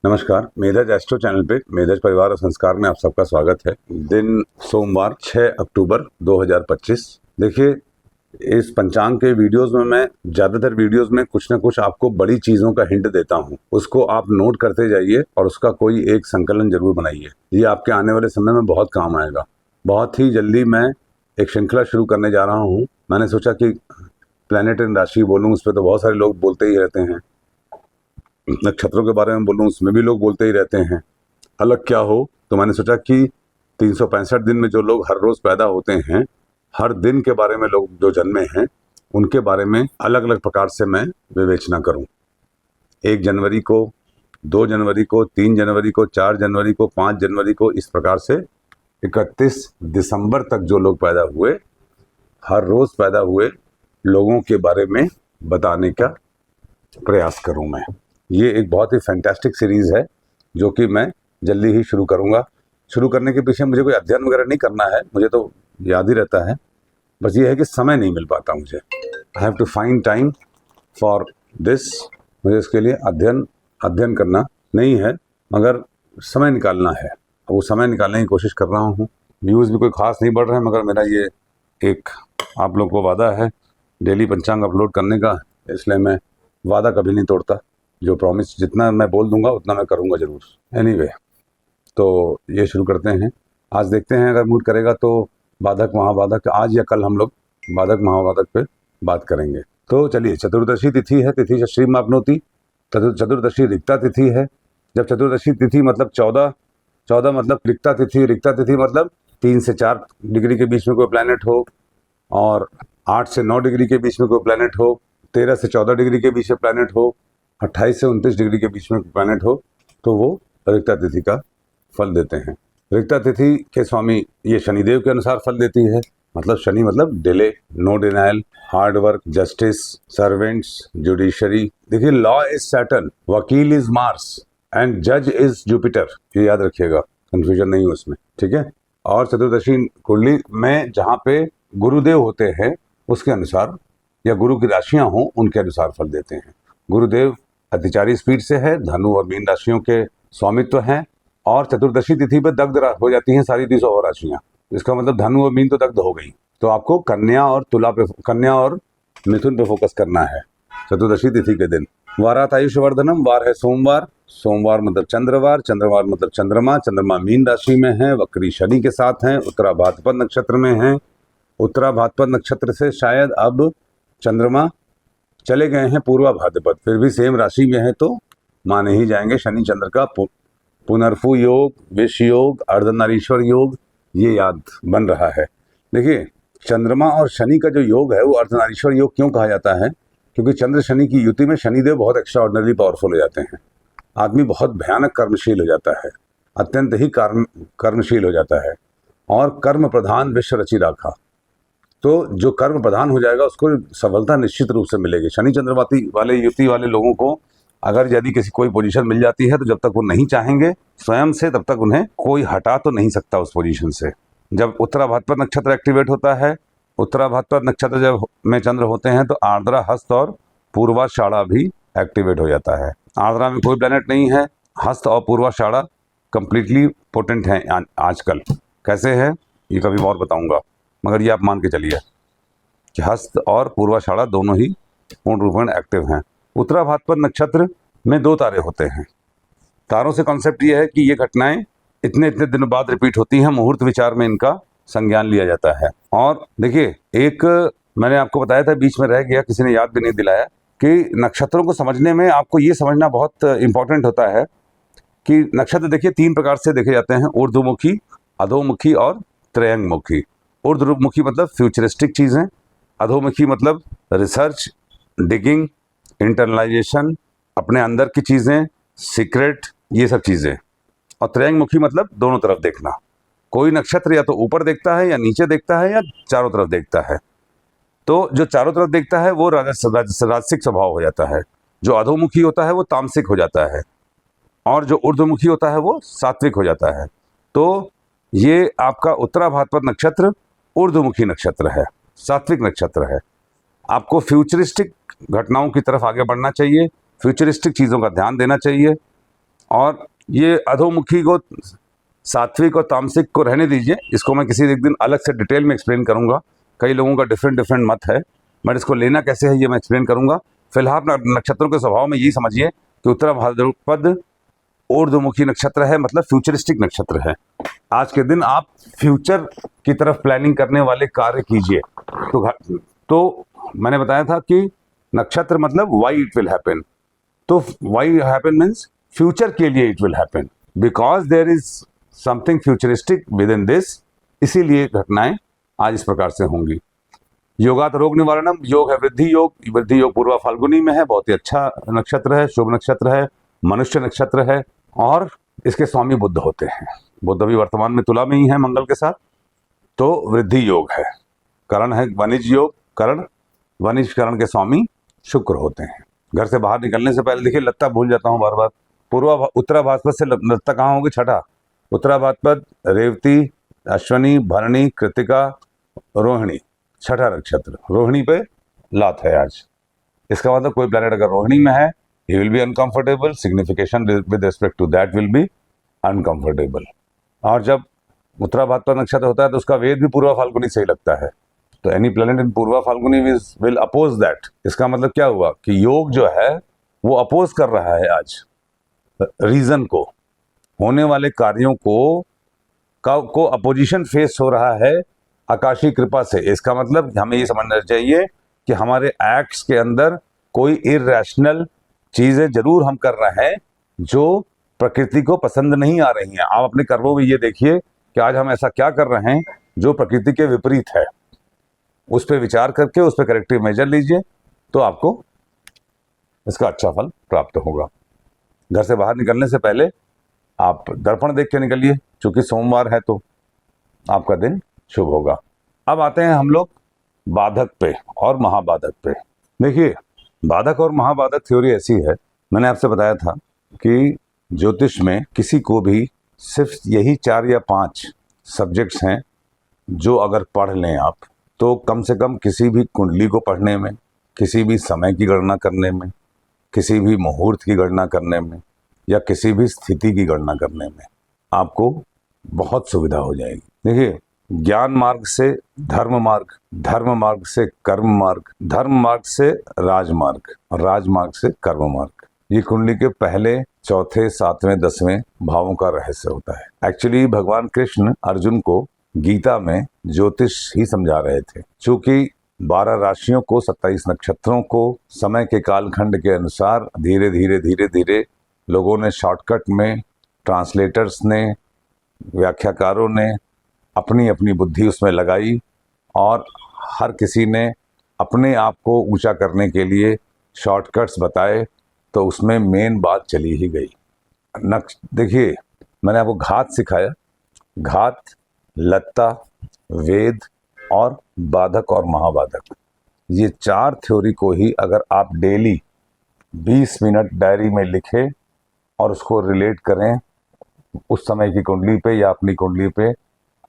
नमस्कार, मेधज astro channel पे मेधज परिवार और संस्कार में आप सबका स्वागत है। दिन सोमवार 6 अक्टूबर 2025। देखिए, इस पंचांग के वीडियोस में मैं ज़्यादातर वीडियोस में कुछ ना कुछ आपको बड़ी चीज़ों का हिंट देता हूँ। उसको आप नोट करते जाइए और उसका कोई एक संकलन जरूर बनाइए। ये आपके आने वाले समय में बहुत काम आएगा। बहुत ही जल्दी मैं एक श्रृंखला शुरू करने जा रहा हूँ। मैंने सोचा कि प्लैनेट एंड राशि बोलूँ, उस पर तो बहुत सारे लोग बोलते ही रहते हैं। नक्षत्रों के बारे में बोलूँ, उसमें भी लोग बोलते ही रहते हैं। अलग क्या हो, तो मैंने सोचा कि 365 दिन में जो लोग हर रोज पैदा होते हैं, हर दिन के बारे में लोग जो जन्मे हैं, उनके बारे में अलग अलग प्रकार से मैं विवेचना करूं। 1 जनवरी को, 2 जनवरी को, 3 जनवरी को, 4 जनवरी को, 5 जनवरी को, इस प्रकार से 31 दिसंबर तक जो लोग पैदा हुए, हर रोज पैदा हुए लोगों के बारे में बताने का प्रयास करूं मैं। ये एक बहुत ही फैंटास्टिक सीरीज है जो कि मैं जल्दी ही शुरू करूंगा। शुरू करने के पीछे मुझे कोई अध्ययन वगैरह नहीं करना है, मुझे तो याद ही रहता है। बस ये है कि समय नहीं मिल पाता मुझे। I have to find time for this. मुझे इसके लिए अध्ययन करना नहीं है, मगर समय निकालना है। वो समय निकालने की कोशिश कर रहा हूँ। व्यूज़ भी कोई खास नहीं बढ़ रहे हैं, मगर मेरा ये एक आप लोग को वादा है डेली पंचांग अपलोड करने का, इसलिए मैं वादा कभी नहीं तोड़ता। जो प्रॉमिस जितना मैं बोल दूंगा उतना मैं करूंगा ज़रूर। एनीवे, तो ये शुरू करते हैं। आज देखते हैं, अगर मूड करेगा तो बाधक महाबाधक, आज या कल हम लोग बाधक महाबाधक पे बात करेंगे। तो चलिए, चतुर्दशी तिथि है, तिथि श्री मापनोति। चतुर्दशी रिक्ता तिथि है। जब चतुर्दशी तिथि मतलब 14 मतलब रिक्ता तिथि मतलब 3 से 4 डिग्री के बीच में कोई प्लैनेट हो, और 8 से 9 डिग्री के बीच में कोई प्लैनेट हो, 13 से 14 डिग्री के बीच में प्लैनेट हो, 28 से 29 डिग्री के बीच में प्लैनेट हो, तो वो रिक्ता तिथि का फल देते हैं। रिक्ता तिथि के स्वामी ये शनिदेव के अनुसार फल देती है। मतलब शनि मतलब delay, no denial, hard work, justice, servants, judiciary. देखिए, लॉ इज सैटर्न, वकील इज मार्स एंड जज इज जुपिटर। ये याद रखिएगा, कंफ्यूजन नहीं हो इसमें, ठीक है। और चतुर्दशी कुंडली में जहाँ पे गुरुदेव होते हैं उसके अनुसार, या गुरु की राशियां हों उनके अनुसार फल देते हैं। गुरुदेव अतिचारी स्पीड से है, धनु और मीन राशियों के स्वामित्व हैं, और चतुर्दशी तिथि पर दग्ध हो जाती हैं सारी 200 राशियां। इसका मतलब धनु और मीन तो दग्ध हो गई। तो आपको कन्या और मिथुन पे फोकस करना है चतुर्दशी तिथि के दिन। वारात आयुष्यवर्धनम, वार है सोमवार, सोमवार मतलब चंद्रवार, चंद्रवार मतलब चंद्रमा। चंद्रमा मीन राशि में है, वक्री शनि के साथ हैं, उत्तरा भाद्रपद नक्षत्र में है। उत्तरा भाद्रपद नक्षत्र से शायद अब चंद्रमा चले गए हैं पूर्वा भाद्रपद, फिर भी सेम राशि में है तो माने ही जाएंगे। शनि चंद्र का पुनर्फु योग, विष योग, अर्धनारीश्वर योग, ये याद बन रहा है। देखिए, चंद्रमा और शनि का जो योग है वो अर्धनारीश्वर योग क्यों कहा जाता है? क्योंकि चंद्र शनि की युति में शनिदेव बहुत एक्स्ट्रा ऑर्डिनरी पावरफुल हो जाते हैं। आदमी बहुत भयानक कर्मशील हो जाता है, अत्यंत ही कर्मशील हो जाता है, और कर्म प्रधान विश्व रचि राखा। तो जो कर्म प्रधान हो जाएगा उसको सफलता निश्चित रूप से मिलेगी। शनि चंद्रवाती वाले युति वाले लोगों को अगर यदि किसी कोई पोजीशन मिल जाती है तो जब तक वो नहीं चाहेंगे स्वयं से, तब तक उन्हें कोई हटा तो नहीं सकता उस पोजीशन से। जब उत्तरा भाद्रपद नक्षत्र एक्टिवेट होता है, उत्तरा भाद्रपद नक्षत्र जब में चंद्र होते हैं, तो आर्द्रा, हस्त और पूर्वाषाढ़ा भी एक्टिवेट हो जाता है। आर्द्रा में कोई प्लैनेट नहीं है, हस्त और पूर्वाषाढ़ा कंप्लीटली पोटेंट हैं आजकल। कैसे है ये कभी और बताऊंगा, मगर ये आप मान के चलिए कि हस्त और पूर्वाषाढ़ा दोनों ही पूर्ण रूप में एक्टिव हैं। उत्तरा भाद्रपद नक्षत्र में 2 तारे होते हैं। तारों से कॉन्सेप्ट ये है कि ये घटनाएं इतने इतने दिनों बाद रिपीट होती हैं, मुहूर्त विचार में इनका संज्ञान लिया जाता है। और देखिए, एक मैंने आपको बताया था, बीच में रह गया, किसी ने याद भी नहीं दिलाया, कि नक्षत्रों को समझने में आपको ये समझना बहुत इंपॉर्टेंट होता है कि नक्षत्र देखिए 3 प्रकार से देखे जाते हैं: ऊर्ध्वमुखी, अधोमुखी और त्रयंगमुखी। ऊर्ध्वमुखी मतलब फ्यूचरिस्टिक चीज़ें, अधोमुखी मतलब रिसर्च, डिगिंग, इंटरनलाइजेशन, अपने अंदर की चीज़ें, सीक्रेट, ये सब चीज़ें। और त्रयंगमुखी मतलब दोनों तरफ देखना। कोई नक्षत्र या तो ऊपर देखता है, या नीचे देखता है, या चारों तरफ देखता है। तो जो चारों तरफ देखता है वो राजसिक स्वभाव हो जाता है, जो अधोमुखी होता है वो तामसिक हो जाता है, और जो ऊर्ध्वमुखी होता है वो सात्विक हो जाता है। तो ये आपका उत्तरा भाद्रपद नक्षत्र ऊर्ध्वमुखी नक्षत्र है, सात्विक नक्षत्र है। आपको फ्यूचरिस्टिक घटनाओं की तरफ आगे बढ़ना चाहिए, फ्यूचरिस्टिक चीज़ों का ध्यान देना चाहिए, और ये अधोमुखी को, सात्विक और तामसिक को रहने दीजिए, इसको मैं किसी एक दिन अलग से डिटेल में एक्सप्लेन करूंगा। कई लोगों का डिफरेंट मत है, बट इसको लेना कैसे है ये मैं एक्सप्लेन करूंगा। फिलहाल नक्षत्रों के स्वभाव में यही समझिए कि उत्तरा भाद्रपद ऊर्ध्वमुखी नक्षत्र है, मतलब फ्यूचरिस्टिक नक्षत्र है। आज के दिन आप फ्यूचर की तरफ प्लानिंग करने वाले कार्य कीजिए। तो मैंने बताया था कि नक्षत्र मतलब वाई इट विल हैपन, तो वाई हैपन मीन्स फ्यूचर के लिए it will happen, because there is something futuristic within this, इसीलिए घटनाएं आज इस प्रकार से होंगी। योगात रोग निवारणम, योग है वृद्धि योग, वृद्धि योग पूर्वा फाल्गुनी में है, बहुत ही अच्छा नक्षत्र है, शुभ नक्षत्र है, मनुष्य नक्षत्र है और इसके स्वामी बुद्ध होते हैं। बुद्ध भी वर्तमान में तुला में ही है मंगल के साथ, तो वृद्धि योग है। करण है वनिज योग, करण, वनिज करण के स्वामी शुक्र होते हैं। घर से बाहर निकलने से पहले देखिए, लत्ता भूल जाता हूँ बार बार, उत्तरा भाद्रपद से लत्ता कहाँ होगी? छठा। उत्तरा भाद्रपद, रेवती, अश्वनी, भरणी, कृतिका, रोहिणी, छठा नक्षत्र। रोहिणी पे लात है आज। इसका मतलब कोई प्लैनेट अगर रोहिणी में है, he will be uncomfortable, signification with respect to that will be uncomfortable। और जब उत्तरा भाद्रपद नक्षत्र होता है तो उसका वेद भी पूर्वा फाल्गुनी से ही लगता है, तो any planet in Purva Phalguni will oppose that. इसका मतलब क्या हुआ कि योग जो है वो अपोज कर रहा है आज रीजन को, होने वाले कार्यों को अपोजिशन फेस हो रहा है आकाशीय कृपा से। इसका मतलब हमें ये समझना चाहिए कि हमारे एक्ट्स के अंदर कोई इरैशनल चीजें जरूर हम कर रहे हैं जो प्रकृति को पसंद नहीं आ रही हैं। आप अपने कर्मों में ये देखिए कि आज हम ऐसा क्या कर रहे हैं जो प्रकृति के विपरीत है, उस पर विचार करके उस पर करेक्टिव मेजर लीजिए, तो आपको इसका अच्छा फल प्राप्त होगा। घर से बाहर निकलने से पहले आप दर्पण देख के निकलिए, क्योंकि सोमवार है तो आपका दिन शुभ होगा। अब आते हैं हम लोग बाधक पे और महाबाधक पे। देखिए, बाधक और महाबाधक थ्योरी ऐसी है, मैंने आपसे बताया था कि ज्योतिष में किसी को भी सिर्फ यही 4 या 5 सब्जेक्ट्स हैं जो अगर पढ़ लें आप, तो कम से कम किसी भी कुंडली को पढ़ने में, किसी भी समय की गणना करने में, किसी भी मुहूर्त की गणना करने में या किसी भी स्थिति की गणना करने में आपको बहुत सुविधा हो जाएगी। देखिए, ज्ञान मार्ग से धर्म मार्ग, धर्म मार्ग से कर्म मार्ग, धर्म मार्ग से राजमार्ग और राजमार्ग से कर्म मार्ग, ये कुंडली के पहले, चौथे, 7वें, 10वें भावों का रहस्य होता है। एक्चुअली भगवान कृष्ण अर्जुन को गीता में ज्योतिष ही समझा रहे थे। चूंकि 12 राशियों को, 27 नक्षत्रों को समय के कालखंड के अनुसार धीरे धीरे लोगों ने शॉर्टकट में, ट्रांसलेटर्स ने, व्याख्याकारों ने अपनी अपनी बुद्धि उसमें लगाई और हर किसी ने अपने आप को ऊंचा करने के लिए शॉर्टकट्स बताए, तो उसमें मेन बात चली ही गई। देखिए, मैंने आपको घात सिखाया, घात, लत्ता, वेद और बाधक और महाबाधक, ये 4 थ्योरी को ही अगर आप डेली 20 मिनट डायरी में लिखें और उसको रिलेट करें उस समय की कुंडली पे या अपनी कुंडली पे,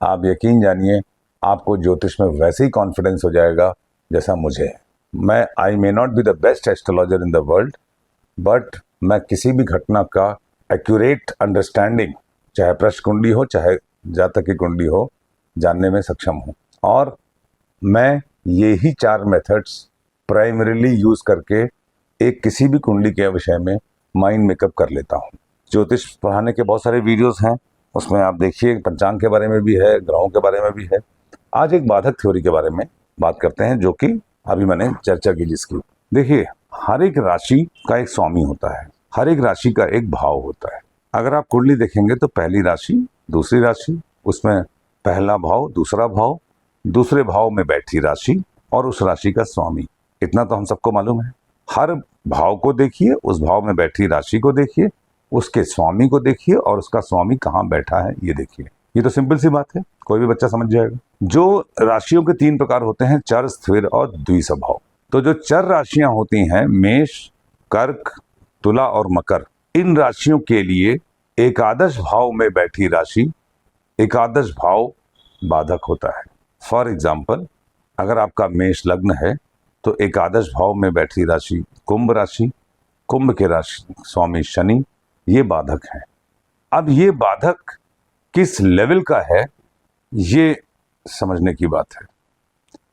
आप यकीन जानिए आपको ज्योतिष में वैसे ही कॉन्फिडेंस हो जाएगा जैसा मुझे है। मैं I may not be the best astrologer in the world, but मैं किसी भी घटना का एक्यूरेट अंडरस्टैंडिंग, चाहे प्रश्न कुंडली हो चाहे जातक की कुंडली हो, जानने में सक्षम हूँ। और मैं ये ही 4 मेथड्स प्राइमरीली यूज करके एक किसी भी कुंडली के विषय में माइंड मेकअप कर लेता हूँ। ज्योतिष पढ़ाने के बहुत सारे वीडियोस हैं, उसमें आप देखिए, पंचांग के बारे में भी है, ग्रहों के बारे में भी है। आज एक बाधक थ्योरी के बारे में बात करते हैं, जो कि अभी मैंने चर्चा की जिसकी। देखिए, हर एक राशि का एक स्वामी होता है, हर एक राशि का एक भाव होता है। अगर आप कुंडली देखेंगे तो पहली राशि, दूसरी राशि, उसमें पहला भाव, दूसरा भाव, दूसरे भाव में बैठी राशि और उस राशि का स्वामी, इतना तो हम सबको मालूम है। हर भाव को देखिए, उस भाव में बैठी राशि को देखिए, उसके स्वामी को देखिए और उसका स्वामी कहाँ बैठा है ये देखिए। ये तो सिंपल सी बात है, कोई भी बच्चा समझ जाएगा। जो राशियों के 3 प्रकार होते हैं, चर, स्थिर और द्विस्वभाव। तो जो चर राशियां होती हैं, मेष, कर्क, तुला और मकर, इन राशियों के लिए एकादश भाव में बैठी राशि, एकादश भाव बाधक होता है। फॉर एग्जाम्पल, अगर आपका मेष लग्न है तो एकादश भाव में बैठी राशि कुंभ राशि, कुंभ के राशि स्वामी शनि, ये बाधक है। अब ये बाधक किस लेवल का है ये समझने की बात है।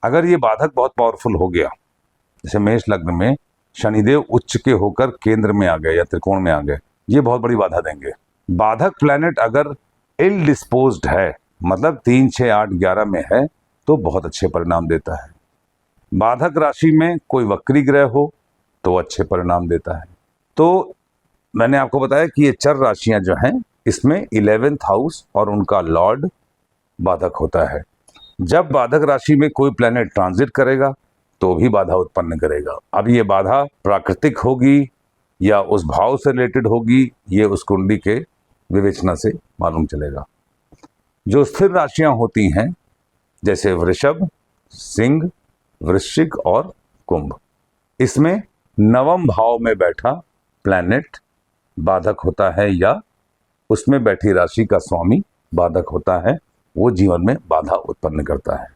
अगर ये बाधक बहुत पावरफुल हो गया, जैसे मेष लग्न में शनिदेव उच्च के होकर केंद्र में आ गए या त्रिकोण में आ गए, ये बहुत बड़ी बाधा देंगे। बाधक प्लैनेट अगर इल डिस्पोज्ड है, मतलब 3, 6, 8, 11 में है, तो बहुत अच्छे परिणाम देता है। बाधक राशि में कोई वक्री ग्रह हो तो अच्छे परिणाम देता है। तो मैंने आपको बताया कि ये चर राशियां जो हैं, इसमें 11th हाउस और उनका लॉर्ड बाधक होता है। जब बाधक राशि में कोई प्लैनेट ट्रांजिट करेगा तो भी बाधा उत्पन्न करेगा। अब ये बाधा प्राकृतिक होगी या उस भाव से रिलेटेड होगी, ये उस कुंडली के विवेचना से मालूम चलेगा। जो स्थिर राशियां होती हैं, जैसे वृषभ, सिंह, वृश्चिक और कुंभ, इसमें नवम भाव में बैठा प्लैनेट बाधक होता है या उसमें बैठी राशि का स्वामी बाधक होता है, वो जीवन में बाधा उत्पन्न करता है।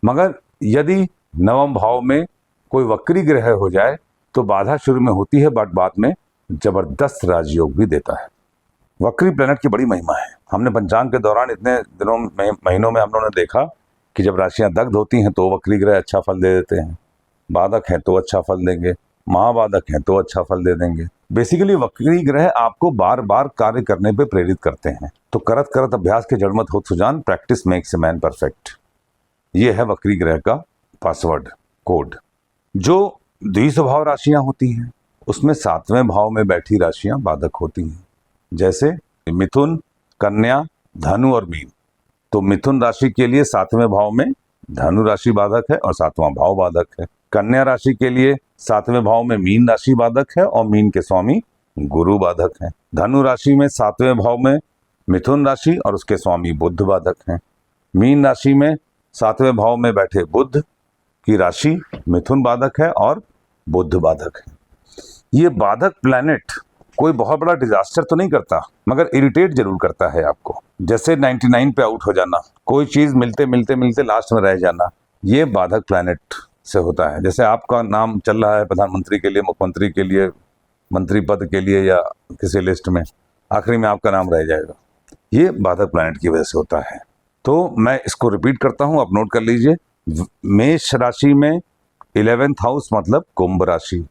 मगर यदि नवम भाव में कोई वक्री ग्रह हो जाए तो बाधा शुरू में होती है, बट बाद में जबरदस्त राजयोग भी देता है। वक्री प्लैनेट की बड़ी महिमा है। हमने पंचांग के दौरान इतने दिनों में, महीनों में हम लोगों ने देखा कि जब राशियां दग्ध होती हैं तो वक्री ग्रह अच्छा फल दे देते हैं, बाधक हैं तो अच्छा फल देंगे, महाबाधक हैं तो अच्छा फल दे देंगे। बेसिकली वक्री ग्रह आपको बार बार कार्य करने पे प्रेरित करते हैं। तो करत करत अभ्यास के जड़ मत होत सुजान, practice makes a man perfect. ये है वक्री ग्रह का पासवर्ड कोड। जो द्विस्वभाव राशियां होती हैं, उसमें 7वें भाव में बैठी राशियां बाधक होती हैं, जैसे मिथुन, कन्या, धनु और मीन। तो मिथुन राशि के लिए 7वें भाव में धनु राशि बाधक है और 7वां भाव बाधक है। कन्या राशि के लिए 7वें भाव में मीन राशि बाधक है और मीन के स्वामी गुरु बाधक है। धनु राशि में 7वें भाव में मिथुन राशि और उसके स्वामी बुध बाधक हैं। मीन राशि में 7वें भाव में बैठे बुध की राशि मिथुन बाधक है और बुध बाधक है। ये बाधक प्लैनेट कोई बहुत बड़ा डिजास्टर तो नहीं करता, मगर इरिटेट जरूर करता है आपको। जैसे 99 पे आउट हो जाना, कोई चीज मिलते मिलते मिलते लास्ट में रह जाना, ये बाधक प्लैनेट से होता है। जैसे आपका नाम चल रहा है प्रधानमंत्री के लिए, मुख्यमंत्री के लिए, मंत्री पद के लिए या किसी लिस्ट में, आखिरी में आपका नाम रह जाएगा, ये बाधक प्लैनेट की वजह से होता है। तो मैं इसको रिपीट करता हूं, आप नोट कर लीजिए। मेष राशि में 11th हाउस मतलब कुंभ राशि,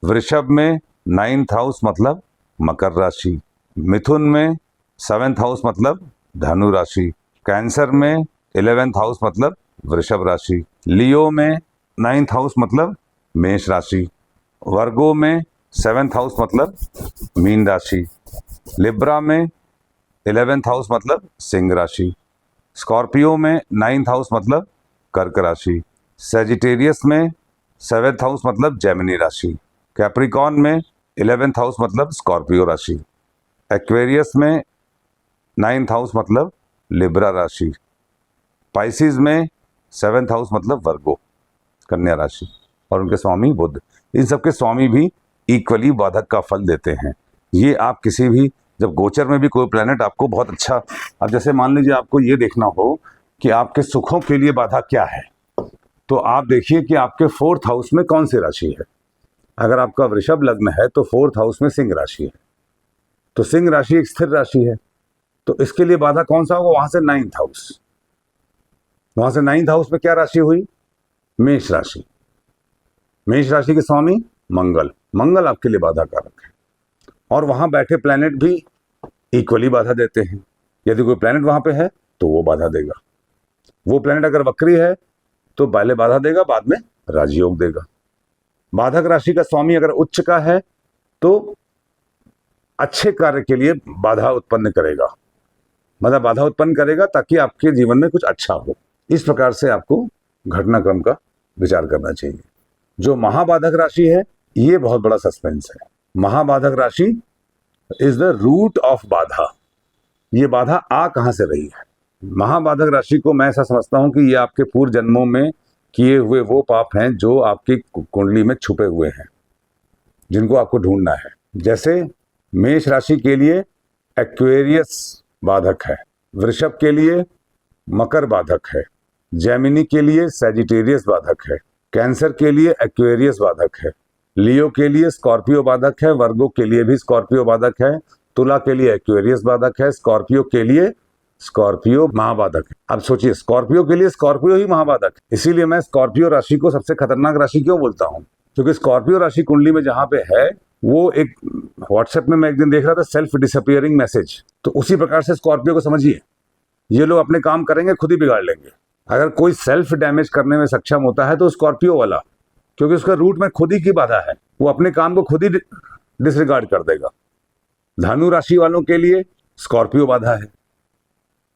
वृषभ में 9th हाउस मतलब मकर राशि, मिथुन में 7th हाउस मतलब धनु राशि, कैंसर में 11th हाउस मतलब वृषभ राशि, लियो में 9th हाउस मतलब मेष राशि, वर्गो में 7th हाउस मतलब मीन राशि, लिब्रा में 11th हाउस मतलब सिंह राशि, स्कॉर्पियो में 9th हाउस मतलब कर्क राशि, सेजिटेरियस में 7th हाउस मतलब जेमिनी राशि, कैप्रिकॉन में 11th हाउस मतलब स्कॉर्पियो राशि, एक्वेरियस में 9th हाउस मतलब लिब्रा राशि, पाइसिस में 7th हाउस मतलब वर्गो कन्या राशि और उनके स्वामी बुध। इन सबके स्वामी भी इक्वली बाधक का फल देते हैं। ये आप किसी भी, जब गोचर में भी कोई प्लैनेट आपको बहुत अच्छा, अब जैसे मान लीजिए आपको ये देखना हो कि आपके सुखों के लिए बाधा क्या है, तो आप देखिए कि आपके 4th हाउस में कौन सी राशि है। अगर आपका वृषभ लग्न है तो 4th हाउस में सिंह राशि है, तो सिंह राशि एक स्थिर राशि है, तो इसके लिए बाधा कौन सा होगा, वहां से 9th हाउस, वहां से 9th हाउस में क्या राशि हुई, मेष राशि। मेष राशि के स्वामी मंगल, मंगल आपके लिए बाधा कारक है और वहां बैठे प्लैनेट भी इक्वली बाधा देते हैं। यदि कोई प्लैनेट वहां पे है तो वो बाधा देगा, वो प्लैनेट अगर वक्री है तो पहले बाधा देगा, बाद में राजयोग देगा। बाधक राशि का स्वामी अगर उच्च का है तो अच्छे कार्य के लिए बाधा उत्पन्न करेगा, मतलब बाधा उत्पन्न करेगा ताकि आपके जीवन में कुछ अच्छा हो। इस प्रकार से आपको घटनाक्रम का विचार करना चाहिए। जो महाबाधक राशि है ये बहुत बड़ा सस्पेंस है। महाबाधक राशि इज द रूट ऑफ बाधा। ये बाधा आ कहां से रही है। महाबाधक राशि को मैं ऐसा समझता हूं कि ये आपके पूर्व जन्मों में किए हुए वो पाप हैं जो आपकी कुंडली में छुपे हुए हैं, जिनको आपको ढूंढना है। जैसे मेष राशि के लिए एक्वेरियस बाधक है, वृषभ के लिए मकर बाधक है, जेमिनी के लिए सैजिटेरियस बाधक है, कैंसर के लिए एक्वेरियस बाधक है, लियो के लिए स्कॉर्पियो बाधक है, वर्गो के लिए भी स्कॉर्पियो बाधक है, तुला के लिए एक्वेरियस बाधक है, स्कॉर्पियो के लिए स्कॉर्पियो महाबाधक है। अब सोचिए, स्कॉर्पियो के लिए स्कॉर्पियो ही महाबाधक है। इसीलिए मैं स्कॉर्पियो राशि को सबसे खतरनाक राशि क्यों बोलता हूं, क्योंकि स्कॉर्पियो राशि कुंडली में जहां पे है, वो एक व्हाट्सएप में मैं एक दिन देख रहा था, सेल्फ डिसअपियरिंग मैसेज। तो उसी प्रकार से स्कॉर्पियो को समझिए, ये लोग अपने काम करेंगे, खुद ही बिगाड़ लेंगे। अगर कोई सेल्फ डैमेज करने में सक्षम होता है तो स्कॉर्पियो वाला, क्योंकि उसका रूट में खुद ही की बाधा है, वो अपने काम को खुद ही डिसरिगार्ड कर देगा। धनु राशि वालों के लिए स्कॉर्पियो बाधा है,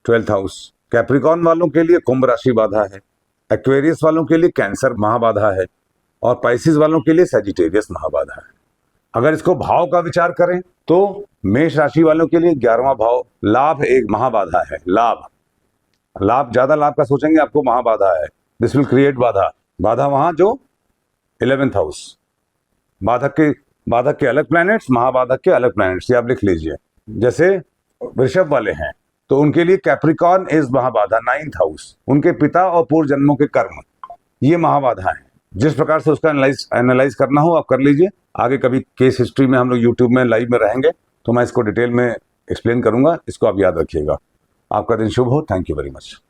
12th हाउस। कैप्रिकॉर्न वालों के लिए कुंभ राशि बाधा है, एक्वेरियस वालों के लिए कैंसर महाबाधा है, और पाइसिस वालों के लिए सैजिटेरियस महाबाधा है। अगर इसको भाव का विचार करें तो मेष राशि वालों के लिए 11वां भाव लाभ एक महाबाधा है। लाभ ज्यादा लाभ का सोचेंगे आपको महाबाधा है, दिस विल क्रिएट बाधा वहां जो 11th हाउस। बाधक के अलग प्लैनेट्स, महाबाधक के अलग प्लैनेट्स, ये आप लिख लीजिए। जैसे वृषभ वाले हैं तो उनके लिए कैप्रिकॉर्न इज महाबाधा 9th हाउस, उनके पिता और पूर्व जन्मों के कर्म, ये महाबाधा है। जिस प्रकार से उसका एनालाइज करना हो आप कर लीजिए। आगे कभी केस हिस्ट्री में हम लोग यूट्यूब में लाइव में रहेंगे तो मैं इसको डिटेल में एक्सप्लेन करूंगा, इसको आप याद रखिएगा। आपका दिन शुभ हो। Thank you very much.